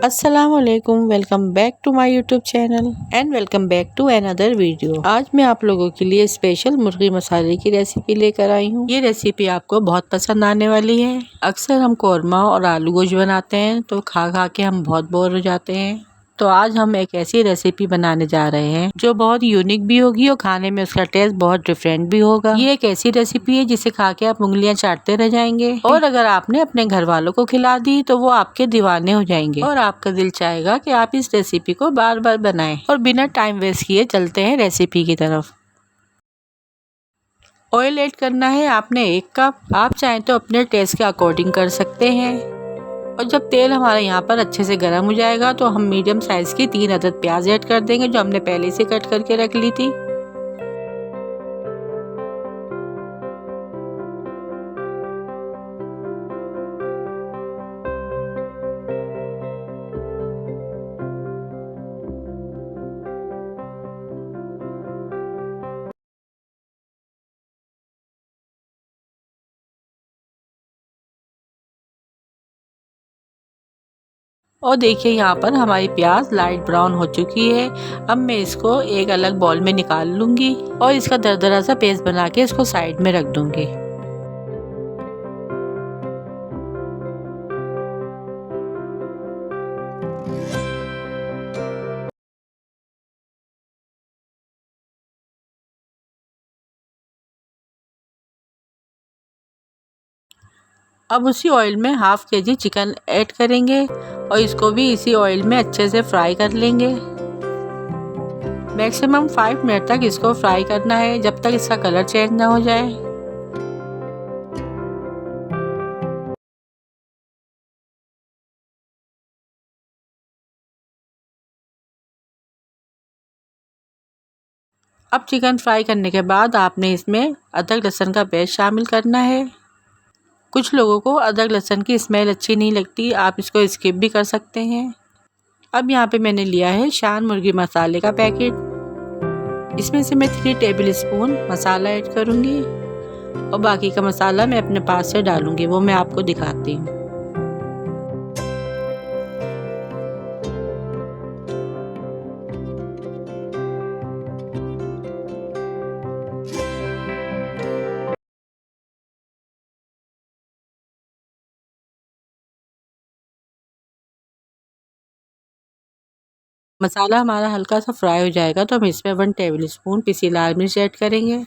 अस्सलामुअलैकुम, welcome back to my YouTube channel and welcome back to another video. आज मैं आप लोगों के लिए स्पेशल मुर्गी मसाले की रेसिपी लेकर आई हूँ। ये रेसिपी आपको बहुत पसंद आने वाली है। अक्सर हम कौरमा और आलू गोश्त बनाते हैं तो खा खा के हम बहुत बोर हो जाते हैं। तो आज हम एक ऐसी रेसिपी बनाने जा रहे हैं जो बहुत यूनिक भी होगी और खाने में उसका टेस्ट बहुत डिफरेंट भी होगा। ये एक ऐसी रेसिपी है जिसे खा के आप उंगलियां चाटते रह जाएंगे और अगर आपने अपने घर वालों को खिला दी तो वो आपके दीवाने हो जाएंगे और आपका दिल चाहेगा कि आप इस रेसिपी को बार बार बनाएं। और बिना टाइम वेस्ट किए चलते हैं रेसिपी की तरफ। ऑयल ऐड करना है आपने 1 कप। आप चाहें तो अपने टेस्ट के अकॉर्डिंग कर सकते हैं। और जब तेल हमारा यहाँ पर अच्छे से गर्म हो जाएगा तो हम मीडियम साइज की 3 अदद प्याज ऐड कर देंगे जो हमने पहले से कट करके रख ली थी। और देखिए यहाँ पर हमारी प्याज लाइट ब्राउन हो चुकी है। अब मैं इसको एक अलग बाउल में निकाल लूँगी और इसका दरदरा सा पेस्ट बना के इसको साइड में रख दूँगी। अब उसी ऑयल में ½ kg चिकन ऐड करेंगे और इसको भी इसी ऑयल में अच्छे से फ्राई कर लेंगे। मैक्सिमम 5 मिनट तक इसको फ्राई करना है जब तक इसका कलर चेंज ना हो जाए। अब चिकन फ्राई करने के बाद आपने इसमें अदरक लहसुन का पेस्ट शामिल करना है। कुछ लोगों को अदरक लहसुन की स्मेल अच्छी नहीं लगती, आप इसको स्किप भी कर सकते हैं। अब यहाँ पे मैंने लिया है शान मुर्गी मसाले का पैकेट। इसमें से मैं 3 टेबल स्पून मसाला ऐड करूँगी और बाकी का मसाला मैं अपने पास से डालूँगी, वो मैं आपको दिखाती हूँ। मसाला हमारा हल्का सा फ्राई हो जाएगा तो हम इसमें 1 टेबल स्पून पिसी लाल मिर्च ऐड करेंगे,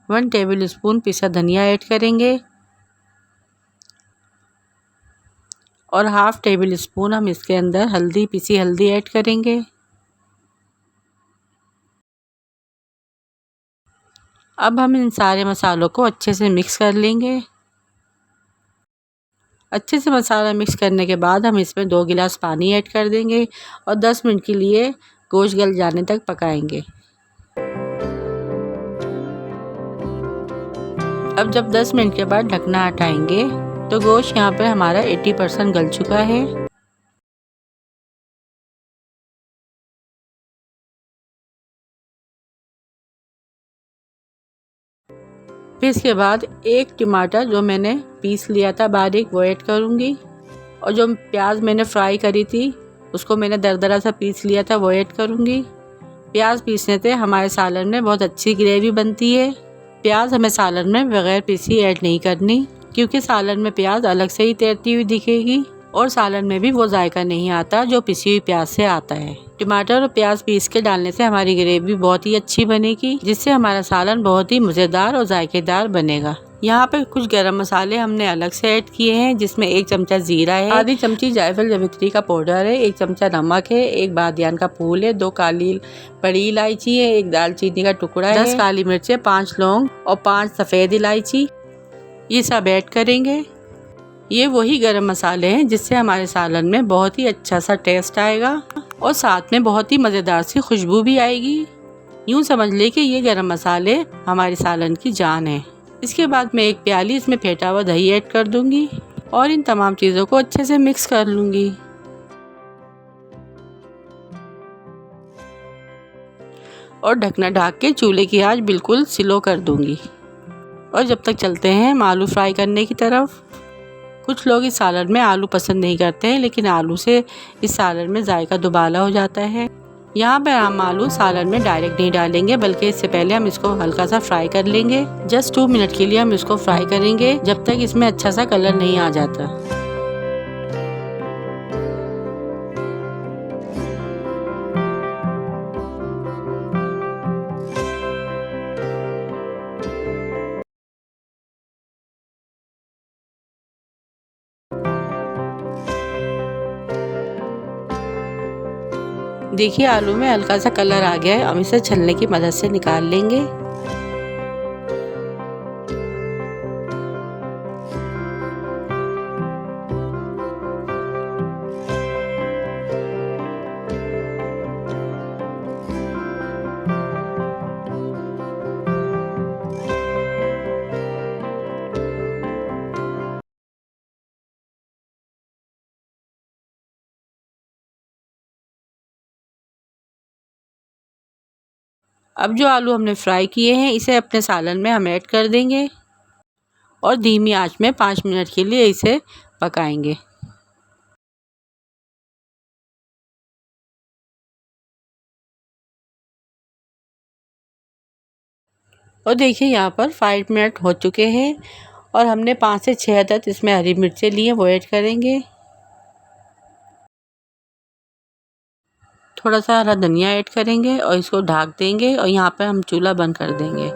1 टेबल स्पून पिसा धनिया ऐड करेंगे और ½ टेबल स्पून हम इसके अंदर पिसी हल्दी ऐड करेंगे। अब हम इन सारे मसालों को अच्छे से मिक्स कर लेंगे। अच्छे से मसाला मिक्स करने के बाद हम इसमें 2 गिलास पानी ऐड कर देंगे और 10 मिनट के लिए गोश्त गल जाने तक पकाएंगे। अब जब 10 मिनट के बाद ढकना हटाएंगे तो गोश्त यहाँ पर हमारा 80% गल चुका है। फिर इसके बाद 1 टमाटर जो मैंने पीस लिया था बारीक वो ऐड करूँगी और जो प्याज मैंने फ्राई करी थी उसको मैंने दरदरा सा पीस लिया था वो ऐड करूँगी। प्याज पीसने से हमारे सालन में बहुत अच्छी ग्रेवी बनती है। प्याज हमें सालन में बगैर पीसी ऐड नहीं करनी क्योंकि सालन में प्याज अलग से ही तैरती हुई दिखेगी और सालन में भी वो जायका नहीं आता जो पिसी हुई प्याज से आता है। टमाटर और प्याज पीस के डालने से हमारी ग्रेवी बहुत ही अच्छी बनेगी जिससे हमारा सालन बहुत ही मज़ेदार और जायकेदार बनेगा। यहाँ पे कुछ गरम मसाले हमने अलग से ऐड किए हैं जिसमें 1 चमचा जीरा है, आधी चमची जायफल जावित्री का पाउडर है, 1 चमचा नमक है, 1 बादियान का फूल है, 2 काली बड़ी इलायची है, 1 दालचीनी का टुकड़ा है, 10 काली मिर्चें, 5 लौंग और 5 सफ़ेद इलायची, ये सब ऐड करेंगे। ये वही गरम मसाले हैं जिससे हमारे सालन में बहुत ही अच्छा सा टेस्ट आएगा और साथ में बहुत ही मज़ेदार सी खुशबू भी आएगी। यूँ समझ ले कि ये गरम मसाले हमारे सालन की जान है। इसके बाद मैं 1 प्याली इसमें फेंटा हुआ दही ऐड कर दूंगी और इन तमाम चीज़ों को अच्छे से मिक्स कर लूँगी। और ढकना ढक के चूल्हे की आंच बिल्कुल स्लो कर दूंगी। और जब तक चलते हैं हम आलू फ्राई करने की तरफ। कुछ लोग इस सालन में आलू पसंद नहीं करते हैं, लेकिन आलू से इस सालन में जायका दुबाला हो जाता है। यहाँ पर हम आलू सालन में डायरेक्ट नहीं डालेंगे, बल्कि इससे पहले हम इसको हल्का सा फ्राई कर लेंगे। जस्ट 2 मिनट के लिए हम इसको फ्राई करेंगे, जब तक इसमें अच्छा सा कलर नहीं आ जाता। देखिए आलू में हल्का सा कलर आ गया है, हम इसे छलने की मदद से निकाल लेंगे। अब जो आलू हमने फ्राई किए हैं इसे अपने सालन में हम ऐड कर देंगे और धीमी आंच में 5 मिनट के लिए इसे पकाएंगे। और देखिए यहाँ पर 5 मिनट हो चुके हैं और हमने 5 से 6 अदद इसमें हरी मिर्चें ली हैं, वो ऐड करेंगे। थोड़ा सा हरा धनिया ऐड करेंगे और इसको ढक देंगे और यहाँ पर हम चूल्हा बंद कर देंगे।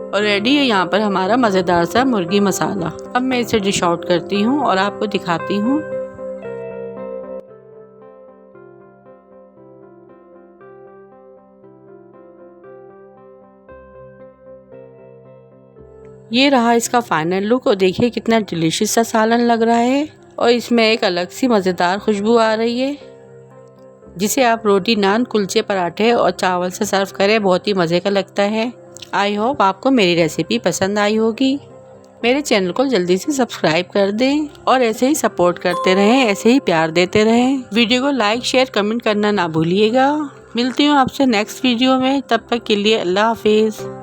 और रेडी है यहाँ पर हमारा मज़ेदार सा मुर्गी मसाला। अब मैं इसे डिश आउट करती हूँ और आपको दिखाती हूँ। ये रहा इसका फाइनल लुक और देखिए कितना डिलीशियस सा सालन लग रहा है और इसमें एक अलग सी मज़ेदार खुशबू आ रही है, जिसे आप रोटी, नान, कुलचे, पराठे और चावल से सर्व करें, बहुत ही मज़े का लगता है। आई होप आपको मेरी रेसिपी पसंद आई होगी। मेरे चैनल को जल्दी से सब्सक्राइब कर दें और ऐसे ही सपोर्ट करते रहें, ऐसे ही प्यार देते रहें। वीडियो को लाइक, शेयर, कमेंट करना ना भूलिएगा। मिलती हूँ आपसे नेक्स्ट वीडियो में, तब तक के लिए अल्लाह हाफिज़।